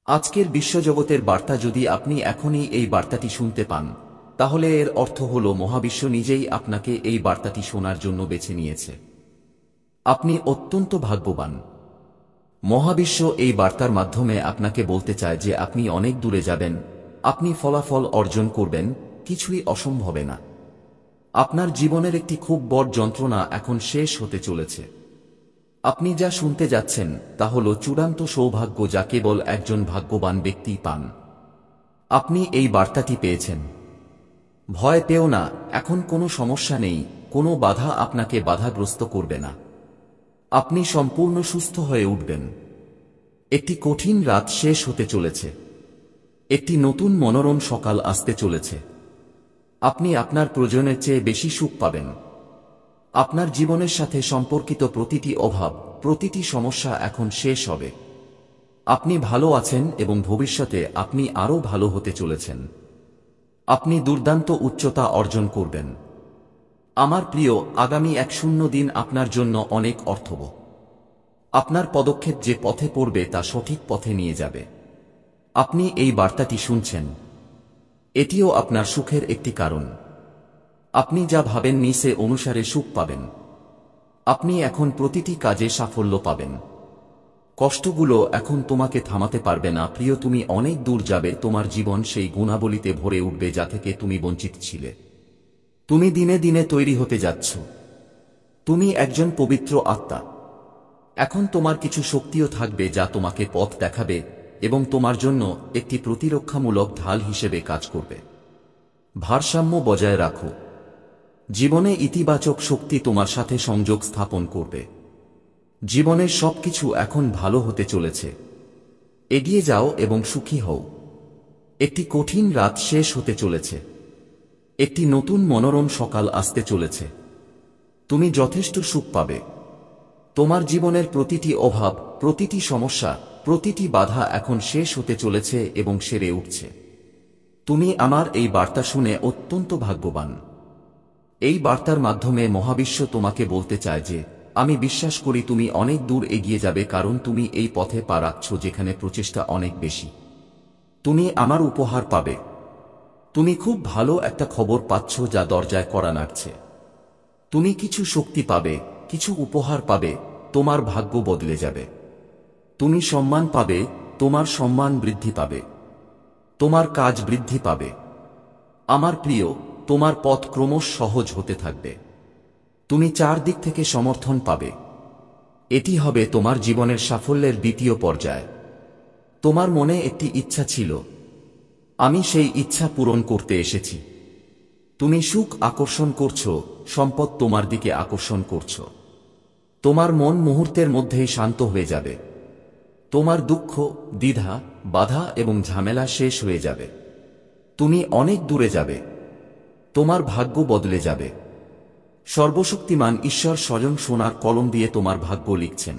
আজকের বিশ্বজগতের বার্তা যদি আপনি এখনই এই বার্তাটি শুনতে পান, তাহলে এর অর্থ হল মহাবিশ্ব নিজেই আপনাকে এই বার্তাটি শোনার জন্য বেছে নিয়েছে। আপনি অত্যন্ত ভাগ্যবান। মহাবিশ্ব এই বার্তার মাধ্যমে আপনাকে বলতে চায় যে আপনি অনেক দূরে যাবেন, আপনি ফলাফল অর্জন করবেন, কিছুই অসম্ভবে না। আপনার জীবনের একটি খুব বড় যন্ত্রণা এখন শেষ হতে চলেছে। আপনি যা শুনতে যাচ্ছেন তা হল চূড়ান্ত সৌভাগ্য, যা কেবল একজন ভাগ্যবান ব্যক্তিই পান। আপনি এই বার্তাটি পেয়েছেন। ভয় পেও না, এখন কোনো সমস্যা নেই, কোনো বাধা আপনাকে বাধাগ্রস্ত করবে না। আপনি সম্পূর্ণ সুস্থ হয়ে উঠবেন। একটি কঠিন রাত শেষ হতে চলেছে। একটি নতুন মনোরম সকাল আসতে চলেছে। আপনি আপনার প্রয়োজনের চেয়ে বেশি সুখ পাবেন। আপনার জীবনের সাথে সম্পর্কিত প্রতিটি অভাব, প্রতিটি সমস্যা এখন শেষ হবে। আপনি ভালো আছেন এবং ভবিষ্যতে আপনি আরও ভালো হতে চলেছেন। আপনি দুর্দান্ত উচ্চতা অর্জন করবেন। আমার প্রিয়, আগামী 1 দিন আপনার জন্য অনেক অর্থবহ। আপনার পদক্ষেপ যে পথে পড়বে তা সঠিক পথে নিয়ে যাবে। আপনি এই বার্তাটি শুনছেন, এটিও আপনার সুখের একটি কারণ। আপনি যা ভাবেননি সে অনুসারে সুখ পাবেন। আপনি এখন প্রতিটি কাজে সাফল্য পাবেন। কষ্টগুলো এখন তোমাকে থামাতে পারবে না প্রিয়। তুমি অনেক দূর যাবে। তোমার জীবন সেই গুণাবলীতে ভরে উঠবে যা থেকে তুমি বঞ্চিত ছিলে। তুমি দিনে দিনে তৈরি হতে যাচ্ছ। তুমি একজন পবিত্র আত্মা। এখন তোমার কিছু শক্তিও থাকবে যা তোমাকে পথ দেখাবে এবং তোমার জন্য একটি প্রতিরক্ষামূলক ঢাল হিসেবে কাজ করবে। ভারসাম্য বজায় রাখো। জীবনে ইতিবাচক শক্তি তোমার সাথে সংযোগ স্থাপন করবে। জীবনের সবকিছু এখন ভালো হতে চলেছে। এগিয়ে যাও এবং সুখী হও। একটি কঠিন রাত শেষ হতে চলেছে। একটি নতুন মনোরম সকাল আসতে চলেছে। তুমি যথেষ্ট সুখ পাবে। তোমার জীবনের প্রতিটি অভাব, প্রতিটি সমস্যা, প্রতিটি বাধা এখন শেষ হতে চলেছে এবং সেরে উঠছে। তুমি আমার এই বার্তা শুনে অত্যন্ত ভাগ্যবান। এই বার্তার মাধ্যমে মহাবিশ্ব তোমাকে বলতে চায় যে আমি বিশ্বাস করি তুমি অনেক দূর এগিয়ে যাবে, কারণ তুমি এই পথে পা রাখছ যেখানে প্রচেষ্টা অনেক বেশি। তুমি আমার উপহার পাবে। তুমি খুব ভালো একটা খবর পাচ্ছ যা দরজায় কড়া নাড়ছে। তুমি কিছু শক্তি পাবে, কিছু উপহার পাবে, তোমার ভাগ্য বদলে যাবে। তুমি সম্মান পাবে, তোমার সম্মান বৃদ্ধি পাবে। তোমার কাজ বৃদ্ধি পাবে। আমার প্রিয়, তোমার পথ ক্রমশ সহজ হতে থাকবে। তুমি চারদিক থেকে সমর্থন পাবে। এটি হবে তোমার জীবনের সাফল্যের দ্বিতীয় পর্যায়। তোমার মনে একটি ইচ্ছা ছিল, আমি সেই ইচ্ছা পূরণ করতে এসেছি। তুমি সুখ আকর্ষণ করছো, সম্পদ তোমার দিকে আকর্ষণ করছো। তোমার মন মুহূর্তের মধ্যেই শান্ত হয়ে যাবে। তোমার দুঃখ, দ্বিধা, বাধা এবং ঝামেলা শেষ হয়ে যাবে। তুমি অনেক দূরে যাবে। তোমার ভাগ্য বদলে যাবে। সর্বশক্তিমান ঈশ্বর স্বয়ং সোনার কলম দিয়ে তোমার ভাগ্য লিখছেন।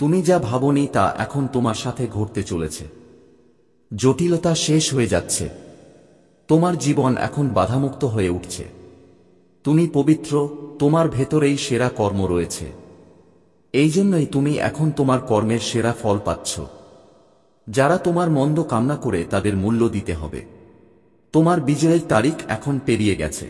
তুমি যা ভাবনি তা এখন তোমার সাথে ঘটতে চলেছে। জটিলতা শেষ হয়ে যাচ্ছে। তোমার জীবন এখন বাধামুক্ত হয়ে উঠছে। তুমি পবিত্র, তোমার ভেতরেই সেরা কর্ম রয়েছে। এই জন্যই তুমি এখন তোমার কর্মের সেরা ফল পাচ্ছ। যারা তোমার মন্দ কামনা করে তাদের মূল্য দিতে হবে। তোমার বিজয়ের তারিখ এখন পেরিয়ে গেছে।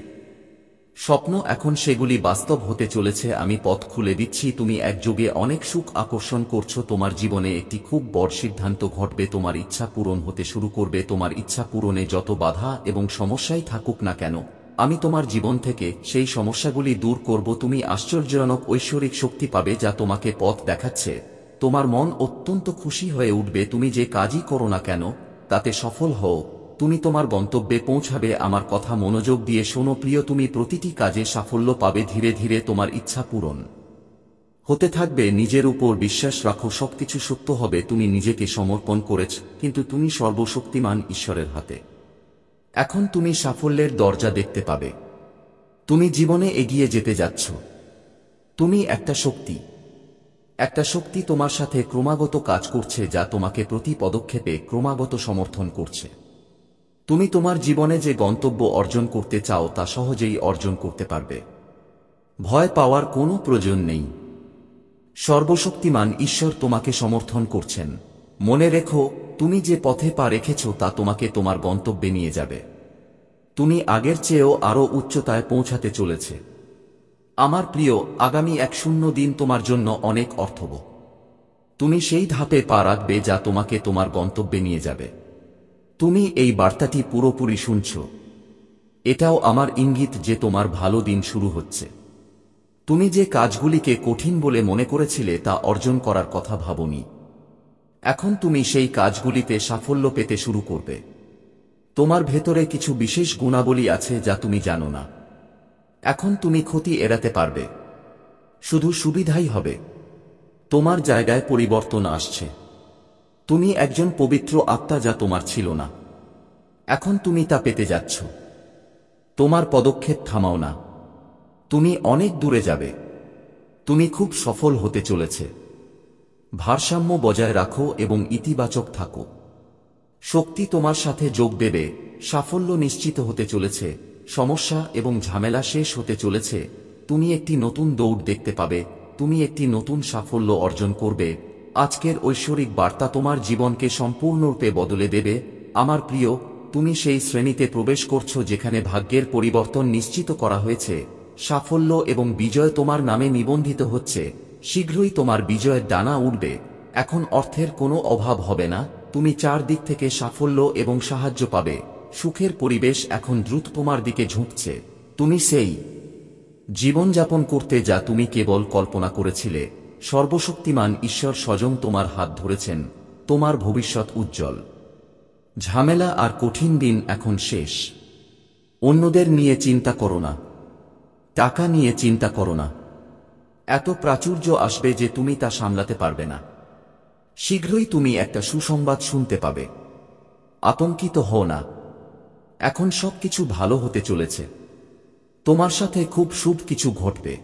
স্বপ্ন এখন সেগুলি বাস্তব হতে চলেছে। আমি পথ খুলে দিচ্ছি। তুমি একযোগে অনেক সুখ আকর্ষণ করছো। তোমার জীবনে একটি খুব বড় সিদ্ধান্ত ঘটবে। তোমার ইচ্ছা পূরণ হতে শুরু করবে। তোমার ইচ্ছা পূরণে যত বাধা এবং সমস্যাই থাকুক না কেন, আমি তোমার জীবন থেকে সেই সমস্যাগুলি দূর করব। তুমি আশ্চর্যজনক ঐশ্বরিক শক্তি পাবে যা তোমাকে পথ দেখাচ্ছে। তোমার মন অত্যন্ত খুশি হয়ে উঠবে। তুমি যে কাজই করো না কেন তাতে সফল হও। তুমি তোমার গন্তব্যে পৌঁছাবে। আমার কথা মনোযোগ দিয়ে শোনো প্রিয়, তুমি প্রতিটি কাজে সাফল্য পাবে। ধীরে ধীরে তোমার ইচ্ছা পূরণ হতে থাকবে। নিজের উপর বিশ্বাস রাখো, সবকিছু সত্য হবে। তুমি নিজেকে সমর্পণ করেছ, কিন্তু তুমি সর্বশক্তিমান ঈশ্বরের হাতে। এখন তুমি সাফল্যের দরজা দেখতে পাবে। তুমি জীবনে এগিয়ে যেতে যাচ্ছ। তুমি একটা শক্তি তোমার সাথে ক্রমাগত কাজ করছে, যা তোমাকে প্রতি পদক্ষেপে ক্রমাগত সমর্থন করছে। তুমি তোমার জীবনে যে গন্তব্য অর্জন করতে চাও তা সহজেই অর্জন করতে পারবে। ভয় পাওয়ার কোনো প্রয়োজন নেই। সর্বশক্তিমান ঈশ্বর তোমাকে সমর্থন করছেন। মনে রেখো, তুমি যে পথে পা রেখেছ তা তোমাকে তোমার গন্তব্যে নিয়ে যাবে। তুমি আগের চেয়েও আরও উচ্চতায় পৌঁছাতে চলেছে। আমার প্রিয়, আগামী 1 দিন তোমার জন্য অনেক অর্থবহ। তুমি সেই ধাপে পা রাখবে যা তোমাকে তোমার গন্তব্যে নিয়ে যাবে। তুমি এই বার্তাটি পুরোপুরি শুনছ। এটাও আমার ইঙ্গিত যে তোমার ভালো দিন শুরু হচ্ছে। তুমি যে কাজগুলিকে কঠিন বলে মনে করেছিলে তা অর্জন করার কথা ভাবনি। এখন তুমি সেই কাজগুলিতে সাফল্য পেতে শুরু করবে। তোমার ভেতরে কিছু বিশেষ গুণাবলী আছে যা তুমি জানো না। এখন তুমি ক্ষতি এড়াতে পারবে, শুধু সুবিধাই হবে। তোমার জায়গায় পরিবর্তন আসছে। তুমি একজন পবিত্র আত্মা যা তোমার ছিল না। এখন তুমি তা পেতে যাচ্ছ। তোমার পদক্ষেপ থামাও না। তুমি অনেক দূরে যাবে। তুমি খুব সফল হতে চলেছে। ভারসাম্য বজায় রাখো এবং ইতিবাচক থাকো। শক্তি তোমার সাথে যোগ দেবে। সাফল্য নিশ্চিত হতে চলেছে। সমস্যা এবং ঝামেলা শেষ হতে চলেছে। তুমি একটি নতুন দৌড় দেখতে পাবে। তুমি একটি নতুন সাফল্য অর্জন করবে। আজকের ঐশ্বরিক বার্তা তোমার জীবনকে সম্পূর্ণরূপে বদলে দেবে। আমার প্রিয়, তুমি সেই শ্রেণীতে প্রবেশ করছো যেখানে ভাগ্যের পরিবর্তন নিশ্চিত করা হয়েছে। সাফল্য এবং বিজয় তোমার নামে নিবন্ধিত হচ্ছে। শীঘ্রই তোমার বিজয়ের ডানা উঠবে। এখন অর্থের কোনো অভাব হবে না। তুমি চারদিক থেকে সাফল্য এবং সাহায্য পাবে। সুখের পরিবেশ এখন দ্রুত তোমার দিকে ঝুঁকছে। তুমি সেই জীবনযাপন করতে যা তুমি কেবল কল্পনা করেছিলে। সর্বশক্তিমান ঈশ্বর স্বয়ং তোমার হাত ধরেছেন। তোমার ভবিষ্যৎ উজ্জ্বল। ঝামেলা আর কঠিন দিন এখন শেষ। অন্যদের নিয়ে চিন্তা করো না। টাকা নিয়ে চিন্তা করো না। এত প্রাচুর্য আসবে যে তুমি তা সামলাতে পারবে না। শীঘ্রই তুমি একটা সুসংবাদ শুনতে পাবে। আতঙ্কিত হও না। এখন সবকিছু ভালো হতে চলেছে। তোমার সাথে খুব শুভ কিছু ঘটবে।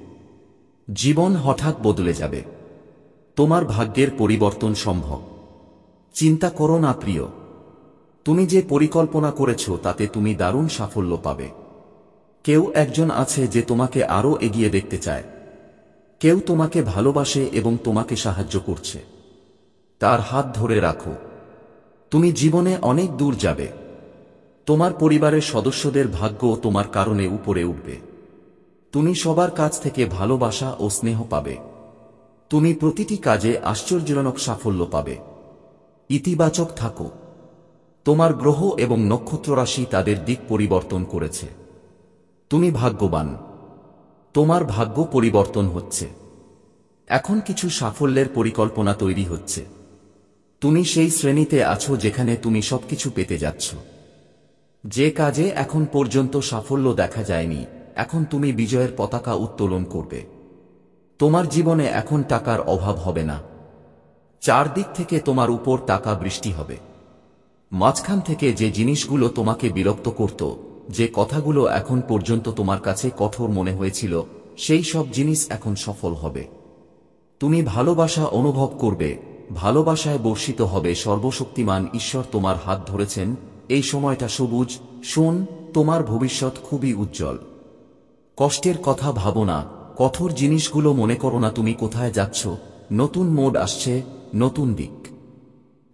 জীবন হঠাৎ বদলে যাবে। তোমার ভাগ্যের পরিবর্তন সম্ভব। চিন্তা করো না প্রিয়। তুমি যে পরিকল্পনা করেছ তাতে তুমি দারুণ সাফল্য পাবে। কেউ একজন আছে যে তোমাকে আরও এগিয়ে দেখতে চায়। কেউ তোমাকে ভালোবাসে এবং তোমাকে সাহায্য করছে। তার হাত ধরে রাখো। তুমি জীবনে অনেক দূর যাবে। তোমার পরিবারের সদস্যদের ভাগ্য তোমার কারণে উপরে উঠবে। তুমি সবার কাছ থেকে ভালোবাসা ও স্নেহ পাবে। তুমি প্রতিটি কাজে আশ্চর্যজনক সাফল্য পাবে। ইতিবাচক থাকো। তোমার গ্রহ এবং নক্ষত্ররাশি তাদের দিক পরিবর্তন করেছে। তুমি ভাগ্যবান। তোমার ভাগ্য পরিবর্তন হচ্ছে। এখন কিছু সাফল্যের পরিকল্পনা তৈরি হচ্ছে। তুমি সেই শ্রেণীতে আছো যেখানে তুমি সবকিছু পেতে যাচ্ছ। যে কাজে এখন পর্যন্ত সাফল্য দেখা যায়নি, এখন তুমি বিজয়ের পতাকা উত্তোলন করবে। তোমার জীবনে এখন টাকার অভাব হবে না। চারদিক থেকে তোমার উপর টাকা বৃষ্টি হবে। মাঝখান থেকে যে জিনিসগুলো তোমাকে বিরক্ত করত, যে কথাগুলো এখন পর্যন্ত তোমার কাছে কঠোর মনে হয়েছিল, সেই সব জিনিস এখন সফল হবে। তুমি ভালোবাসা অনুভব করবে। ভালোবাসায় বর্ষিত হবে। সর্বশক্তিমান ঈশ্বর তোমার হাত ধরেছেন। এই সময়টা সবুজ। শোন, তোমার ভবিষ্যৎ খুবই উজ্জ্বল। কষ্টের কথা ভাবো না। কঠোর জিনিসগুলো মনে করো না। তুমি কোথায় যাচ্ছ? নতুন মোড আসছে, নতুন দিক।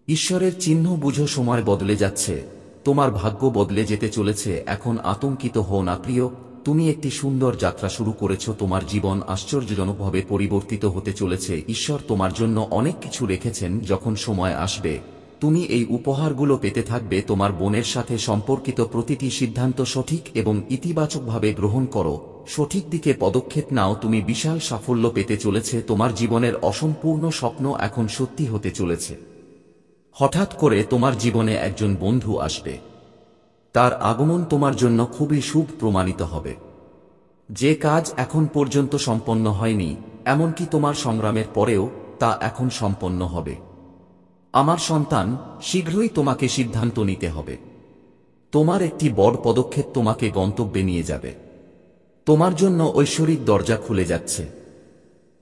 ঈশ্বরের চিহ্ন বুঝো। সময় বদলে যাচ্ছে। তোমার ভাগ্য বদলে যেতে চলেছে। এখন আতঙ্কিত হও না প্রিয়। তুমি একটি সুন্দর যাত্রা শুরু করেছ। তোমার জীবন আশ্চর্যজনকভাবে পরিবর্তিত হতে চলেছে। ঈশ্বর তোমার জন্য অনেক কিছু রেখেছেন। যখন সময় আসবে, তুমি এই উপহারগুলো পেতে থাকবে। তোমার বোনের সাথে সম্পর্কিত প্রতিটি সিদ্ধান্ত সঠিক এবং ইতিবাচকভাবে গ্রহণ করো। সঠিক দিকে পদক্ষেপ নাও। তুমি বিশাল সাফল্য পেতে চলেছে। তোমার জীবনের অসম্পূর্ণ স্বপ্ন এখন সত্যি হতে চলেছে। হঠাৎ করে তোমার জীবনে একজন বন্ধু আসবে। তার আগমন তোমার জন্য খুবই শুভ প্রমাণিত হবে। যে কাজ এখন পর্যন্ত সম্পন্ন হয়নি, এমনকি তোমার সংগ্রামের পরেও, তা এখন সম্পন্ন হবে। আমার সন্তান, শীঘ্রই তোমাকে সিদ্ধান্ত নিতে হবে। তোমার একটি বড় পদক্ষেপ তোমাকে গন্তব্যে নিয়ে যাবে। তোমার জন্য ঐশ্বরিক দরজা খুলে যাচ্ছে।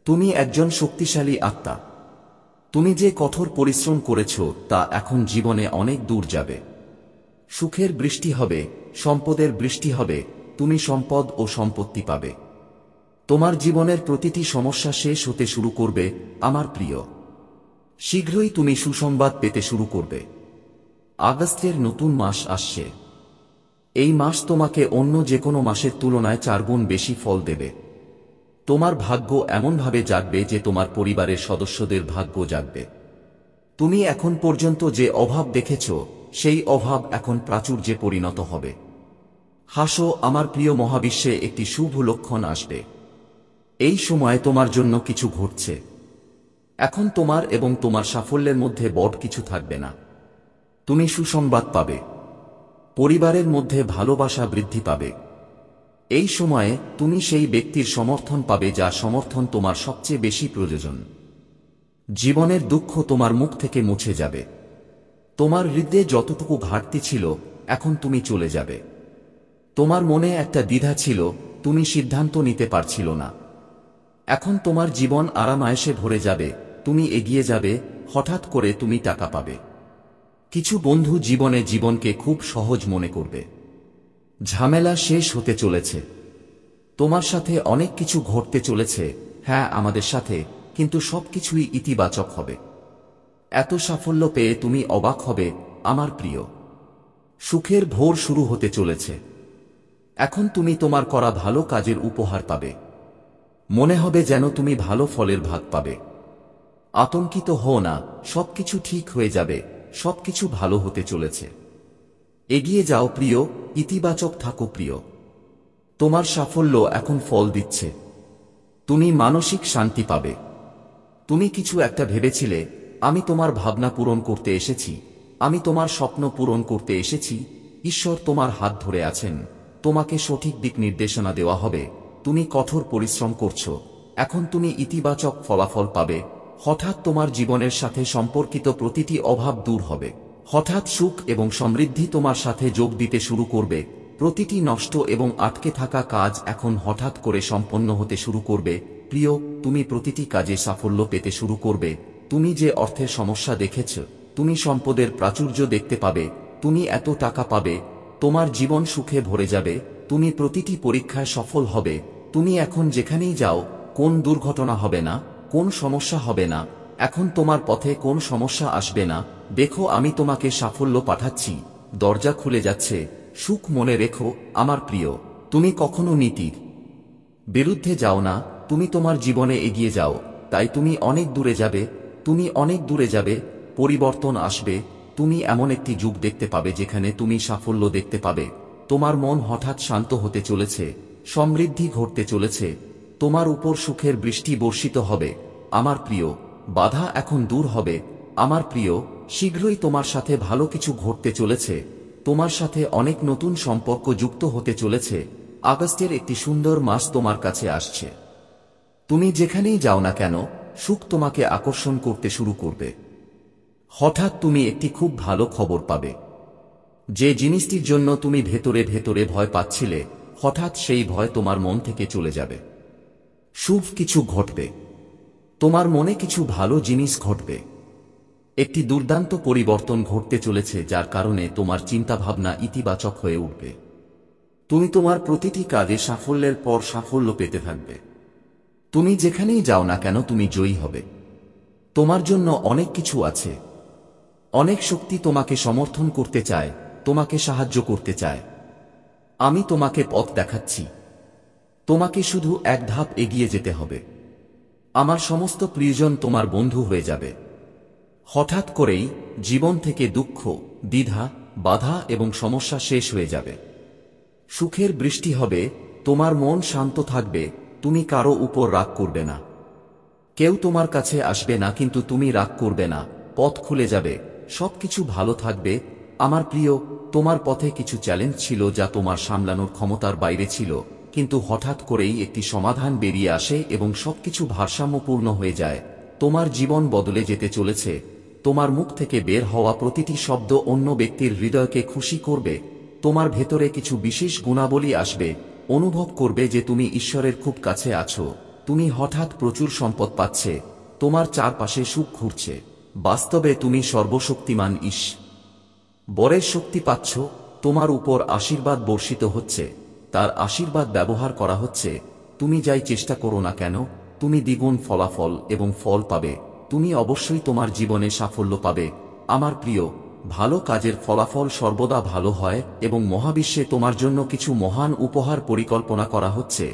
তুমি একজন শক্তিশালী আত্মা। তুমি যে কঠোর পরিশ্রম করেছ তা এখন জীবনে অনেক দূর যাবে। সুখের বৃষ্টি হবে, সম্পদের বৃষ্টি হবে। তুমি সম্পদ ও সম্পত্তি পাবে। তোমার জীবনের প্রতিটি সমস্যা শেষ হতে শুরু করবে। আমার প্রিয়, শীঘ্রই তুমি সুসংবাদ পেতে শুরু করবে। আগস্টের নতুন মাস আসছে। এই মাস তোমাকে অন্য যে কোনো মাসের তুলনায় 4 গুণ বেশি ফল দেবে। তোমার ভাগ্য এমনভাবে জাগবে যে তোমার পরিবারের সদস্যদের ভাগ্য জাগবে। তুমি এখন পর্যন্ত যে অভাব দেখেছ, সেই অভাব এখন প্রাচুর্যে পরিণত হবে। হাসো আমার প্রিয় মহাবিশ্বে, একটি শুভ লক্ষণ আসবে। এই সময়ে তোমার জন্য কিছু ঘটছে। এখন তোমার এবং তোমার সাফল্যের মধ্যে বড় কিছু থাকবে না। তুমি সুসংবাদ পাবে। পরিবারের মধ্যে ভালোবাসা বৃদ্ধি পাবে। এই সময়ে তুমি সেই ব্যক্তির সমর্থন পাবে যার সমর্থন তোমার সবচেয়ে বেশি প্রয়োজন। জীবনের দুঃখ তোমার মুখ থেকে মুছে যাবে। তোমার হৃদয়ে যতটুকু ঘাটতি ছিল, এখন তুমি চলে যাবে। তোমার মনে একটা দ্বিধা ছিল, তুমি সিদ্ধান্ত নিতে পারছিল না। এখন তোমার জীবন আরাম-আয়েশে ভরে যাবে। তুমি এগিয়ে যাবে। হঠাৎ করে তুমি টাকা পাবে। কিছু বন্ধু জীবনকে খুব সহজ মনে করবে। ঝামেলা শেষ হতে চলেছে। তোমার সাথে অনেক কিছু ঘটতে চলেছে। হ্যাঁ, আমাদের সাথে, কিন্তু সবকিছুই ইতিবাচক হবে। এত সাফল্য পেয়ে তুমি অবাক হবে আমার প্রিয়। সুখের ভোর শুরু হতে চলেছে। এখন তুমি তোমার করা ভালো কাজের উপহার পাবে। মনে হবে যেন তুমি ভালো ফলের ভাগ পাবে। আতঙ্কিত হও না, সবকিছু ঠিক হয়ে যাবে। সবকিছু ভালো হতে চলেছে। এগিয়ে যাও প্রিয়, ইতিবাচক থাকো প্রিয়। তোমার সাফল্য এখন ফল দিচ্ছে। তুমি মানসিক শান্তি পাবে। তুমি কিছু একটা ভেবেছিলে, আমি তোমার ভাবনা পূরণ করতে এসেছি, আমি তোমার স্বপ্ন পূরণ করতে এসেছি। ঈশ্বর তোমার হাত ধরে আছেন। তোমাকে সঠিক দিক নির্দেশনা দেওয়া হবে। তুমি কঠোর পরিশ্রম করছো, এখন তুমি ইতিবাচক ফলাফল পাবে। হঠাৎ তোমার জীবনের সাথে সম্পর্কিত প্রতিটি অভাব দূর হবে। হঠাৎ সুখ এবং সমৃদ্ধি তোমার সাথে যোগ দিতে শুরু করবে। প্রতিটি নষ্ট এবং আটকে থাকা কাজ এখন হঠাৎ করে সম্পন্ন হতে শুরু করবে। প্রিয়, তুমি প্রতিটি কাজে সাফল্য পেতে শুরু করবে। তুমি যে অর্থের সমস্যা দেখেছ, তুমি সম্পদের প্রাচুর্য দেখতে পাবে। তুমি এত টাকা পাবে, তোমার জীবন সুখে ভরে যাবে। তুমি প্রতিটি পরীক্ষায় সফল হবে। তুমি এখন যেখানেই যাও, কোন দুর্ঘটনা হবে না, কোন সমস্যা হবে না। এখন তোমার পথে কোন সমস্যা আসবে না। দেখো, আমি তোমাকে সাফল্য পাঠাচ্ছি। দরজা খুলে যাচ্ছে। সুখ মনে রেখো আমার প্রিয়। তুমি কখনো নীতির বিরুদ্ধে যাও না। তুমি তোমার জীবনে এগিয়ে যাও। তাই তুমি অনেক দূরে যাবে। তুমি অনেক দূরে যাবে। পরিবর্তন আসবে। তুমি এমন একটি যুগ দেখতে পাবে যেখানে তুমি সাফল্য দেখতে পাবে। তোমার মন হঠাৎ শান্ত হতে চলেছে। সমৃদ্ধি ঘটতে চলেছে। তোমার উপর সুখের বৃষ্টি বর্ষিত হবে আমার প্রিয়। বাধা এখন দূর হবে আমার প্রিয়। শীঘ্রই তোমার সাথে ভালো কিছু ঘটতে চলেছে। তোমার সাথে অনেক নতুন সম্পর্ক যুক্ত হতে চলেছে। আগস্টের একটি সুন্দর মাস তোমার কাছে আসছে। তুমি যেখানেই যাও না কেন, সুখ তোমাকে আকর্ষণ করতে শুরু করবে। হঠাৎ তুমি একটি খুব ভালো খবর পাবে। যে জিনিসটির জন্য তুমি ভেতরে ভেতরে ভয় পাচ্ছিলে, হঠাৎ সেই ভয় তোমার মন থেকে চলে যাবে। শুভ কিছু ঘটবে। তোমার মনে কিছু ভালো জিনিস ঘটবে। একটি দুর্দান্ত পরিবর্তন ঘটতে চলেছে, যার কারণে তোমার চিন্তাভাবনা ইতিবাচক হয়ে উঠবে। তুমি তোমার প্রতিটি কাজে সাফল্যের পর সাফল্য পেতে থাকবে। তুমি যেখানেই যাও না কেন, তুমি জয়ী হবে। তোমার জন্য অনেক কিছু আছে। অনেক শক্তি তোমাকে সমর্থন করতে চায়, তোমাকে সাহায্য করতে চায়। আমি তোমাকে পথ দেখাচ্ছি। তোমাকে শুধু এক ধাপ এগিয়ে যেতে হবে। আমার সমস্ত প্রিয়জন তোমার বন্ধু হয়ে যাবে। হঠাৎ করেই জীবন থেকে দুঃখ, দ্বিধা, বাধা এবং সমস্যা শেষ হয়ে যাবে। সুখের বৃষ্টি হবে। তোমার মন শান্ত থাকবে। তুমি কারো উপর রাগ করবে না। কেউ তোমার কাছে আসবে না, কিন্তু তুমি রাগ করবে না। পথ খুলে যাবে। সবকিছু ভালো থাকবে আমার প্রিয়। তোমার পথে কিছু চ্যালেঞ্জ ছিল যা তোমার সামলানোর ক্ষমতার বাইরে ছিল, কিন্তু হঠাৎ করেই একটি সমাধান বেরিয়ে আসে এবং সবকিছু ভারসাম্যপূর্ণ হয়ে যায়। তোমার জীবন বদলে যেতে চলেছে। তোমার মুখ থেকে বের হওয়া প্রতিটি শব্দ অন্য ব্যক্তির হৃদয়কে খুশি করবে। তোমার ভেতরে কিছু বিশেষ গুণাবলী আসবে। অনুভব করবে যে তুমি ঈশ্বরের খুব কাছে আছো। তুমি হঠাৎ প্রচুর সম্পদ পাচ্ছে। তোমার চারপাশে সুখ ঘুরছে। বাস্তবে তুমি সর্বশক্তিমান বরের শক্তি পাচ্ছ। তোমার উপর আশীর্বাদ বর্ষিত হচ্ছে। তার আশীর্বাদ ব্যবহার করা হচ্ছে। তুমি যাই চেষ্টা করো না কেন, তুমি দ্বিগুণ ফলাফল এবং ফল পাবে। তুমি অবশ্যই তোমার জীবনে সাফল্য পাবে। আমার প্রিয়, ভালো কাজের ফলাফল সর্বদা ভালো হয় এবং মহাবিশ্বে তোমার জন্য কিছু মহান উপহার পরিকল্পনা করা হচ্ছে।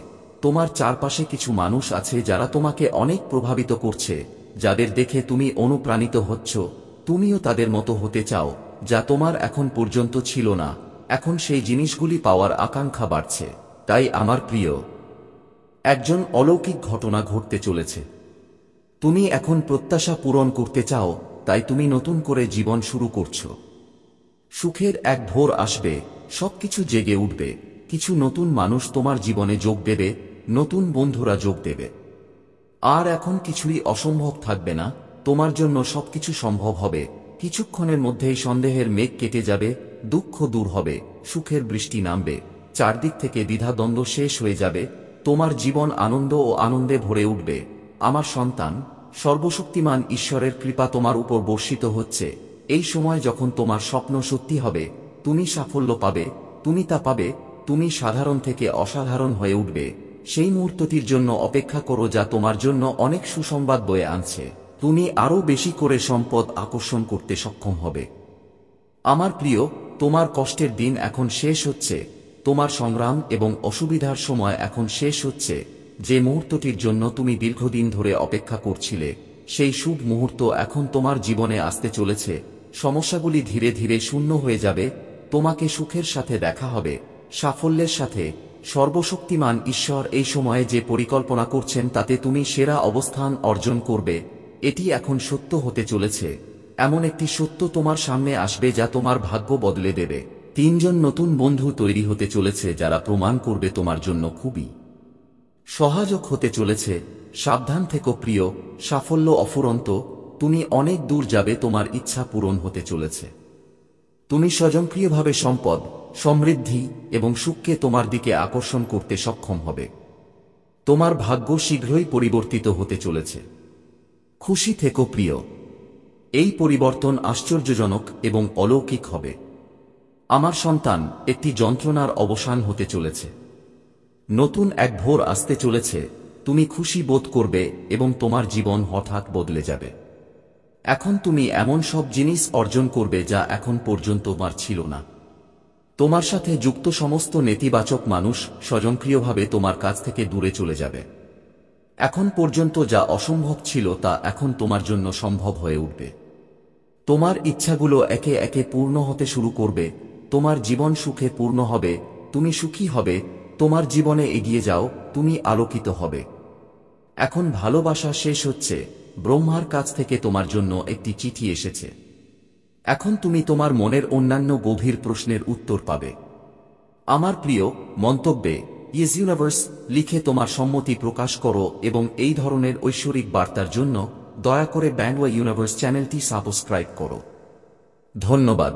তোমার চারপাশে কিছু মানুষ আছে যারা তোমাকে অনেক প্রভাবিত করছে, যাদের দেখে তুমি অনুপ্রাণিত হচ্ছ। তুমিও তাদের মতো হতে চাও, যা তোমার এখন পর্যন্ত ছিল না। এখন সেই জিনিসগুলি পাওয়ার আকাঙ্ক্ষা বাড়ছে। তাই আমার প্রিয়, একজন অলৌকিক ঘটনা ঘটতে চলেছে। তুমি এখন প্রত্যাশা পূরণ করতে চাও, তাই তুমি নতুন করে জীবন শুরু করছো। সুখের এক ভোর আসবে, সবকিছু জেগে উঠবে। কিছু নতুন মানুষ তোমার জীবনে যোগ দেবে, নতুন বন্ধুরা যোগ দেবে। আর এখন কিছুই অসম্ভব থাকবে না, তোমার জন্য সবকিছু সম্ভব হবে। কিছুক্ষণের মধ্যেই সন্দেহের মেঘ কেটে যাবে, দুঃখ দূর হবে, সুখের বৃষ্টি নামবে, চারদিক থেকে দ্বিধাদ্বন্দ্ব শেষ হয়ে যাবে। তোমার জীবন আনন্দ ও আনন্দে ভরে উঠবে। আমার সন্তান, সর্বশক্তিমান ঈশ্বরের কৃপা তোমার উপর বর্ষিত হচ্ছে। এই সময় যখন তোমার স্বপ্ন সত্যি হবে, তুমি সাফল্য পাবে, তুমি তা পাবে, তুমি সাধারণ থেকে অসাধারণ হয়ে উঠবে। সেই মুহূর্তটির জন্য অপেক্ষা করো যা তোমার জন্য অনেক সুসংবাদ বয়ে আনছে। তুমি আরও বেশি করে সম্পদ আকর্ষণ করতে সক্ষম হবে। আমার প্রিয়, তোমার কষ্টের দিন এখন শেষ হচ্ছে। তোমার সংগ্রাম এবং অসুবিধার সময় এখন শেষ হচ্ছে। যে মুহূর্তটির জন্য তুমি দীর্ঘদিন ধরে অপেক্ষা করছিলে, সেই শুভ মুহূর্ত এখন তোমার জীবনে আসতে চলেছে। সমস্যাগুলি ধীরে ধীরে শূন্য হয়ে যাবে। তোমাকে সুখের সাথে দেখা হবে, সাফল্যের সাথে। সর্বশক্তিমান ঈশ্বর এই সময়ে যে পরিকল্পনা করছেন তাতে তুমি সেরা অবস্থান অর্জন করবে। এটি এখন সত্য হতে চলেছে। এমন একটি সত্য তোমার সামনে আসবে যা তোমার ভাগ্য বদলে দেবে। 3 জন নতুন বন্ধু তৈরি হতে চলেছে যারা প্রমাণ করবে তোমার জন্য খুবই সহায়ক হতে চলেছে। সাবধান থেকো প্রিয়, সাফল্য অফুরন্ত। তুমি অনেক দূর যাবে, তোমার ইচ্ছা পূরণ হতে চলেছে। তুমি স্বয়ংক্রিয়ভাবে সম্পদ, সমৃদ্ধি এবং সুখকে তোমার দিকে আকর্ষণ করতে সক্ষম হবে। তোমার ভাগ্য শীঘ্রই পরিবর্তিত হতে চলেছে। খুশি থেকো প্রিয়, এই পরিবর্তন আশ্চর্যজনক এবং অলৌকিক হবে। আমার সন্তান, একটি যন্ত্রণার অবসান হতে চলেছে। নতুন এক ভোর আসতে চলেছে। তুমি খুশি বোধ করবে এবং তোমার জীবন হঠাৎ বদলে যাবে। এখন তুমি এমন সব জিনিস অর্জন করবে যা এখন পর্যন্ত তোমার ছিল না। তোমার সাথে যুক্ত সমস্ত নেতিবাচক মানুষ স্বয়ংক্রিয়ভাবে তোমার কাছ থেকে দূরে চলে যাবে। এখন পর্যন্ত যা অসম্ভব ছিল তা এখন তোমার জন্য সম্ভব হয়ে উঠবে। তোমার ইচ্ছাগুলো একে একে পূর্ণ হতে শুরু করবে। তোমার জীবন সুখে পূর্ণ হবে, তুমি সুখী হবে। তোমার জীবনে এগিয়ে যাও, তুমি আলোকিত হবে। এখন ভালোবাসা শেষ হচ্ছে। ব্রহ্মার কাছ থেকে তোমার জন্য একটি চিঠি এসেছে। এখন তুমি তোমার মনের অন্যান্য গভীর প্রশ্নের উত্তর পাবে। আমার প্রিয়, মন্তব্যে ইয়েস ইউনিভার্স লিখে তোমার সম্মতি প্রকাশ করো এবং এই ধরনের ঐশ্বরিক বার্তার জন্য দয়া করে ব্যান্ডওয়ে ইউনিভার্স চ্যানেলটি সাবস্ক্রাইব করো। ধন্যবাদ।